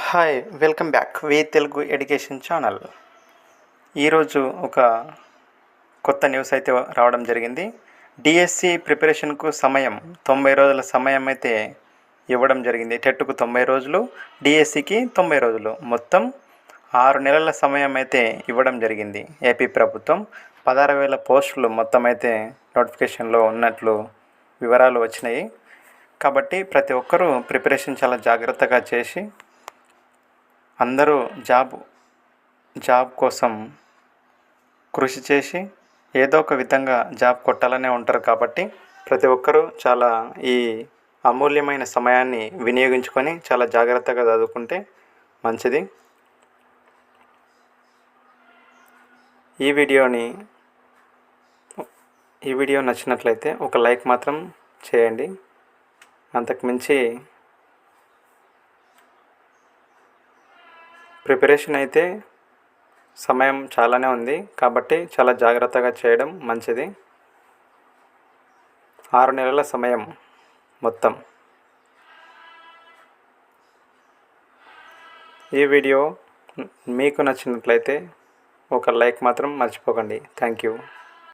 Hi welcome back V Telugu education channel. ఈరోజు ఒక కొత్త న్యూస్ అయితే రావడం జరిగింది. డిఎస్సి ప్రిపరేషన్కు సమయం 90 రోజుల సమయం అయితే ఇవ్వడం జరిగింది. టెట్కు 90 రోజులు, డిఎస్సికి 90 రోజులు, మొత్తం 6 నెలల సమయం అయితే ఇవ్వడం జరిగింది. ఏపీ ప్రభుత్వం 16,000 పోస్టులు మొత్తం అయితే నోటిఫికేషన్లో ఉన్నట్లు వివరాలు వచ్చినాయి. కాబట్టి ప్రతి ఒక్కరూ ప్రిపరేషన్ చాలా జాగ్రత్తగా చేసి అందరూ జాబ్ కోసం కృషి చేసి ఏదో ఒక విధంగా జాబ్ కొట్టాలనే ఉంటారు. కాబట్టి ప్రతి ఒక్కరూ చాలా ఈ అమూల్యమైన సమయాన్ని వినియోగించుకొని చాలా జాగ్రత్తగా చదువుకుంటే మంచిది. ఈ వీడియో నచ్చినట్లయితే ఒక లైక్ మాత్రం చేయండి. అంతకుమించి ప్రిపరేషన్ అయితే సమయం చాలానే ఉంది కాబట్టి చాలా జాగ్రత్తగా చేయడం మంచిది. 6 నెలల సమయం మొత్తం. ఈ వీడియో మీకు నచ్చినట్లయితే ఒక లైక్ మాత్రం మర్చిపోకండి. Thank you.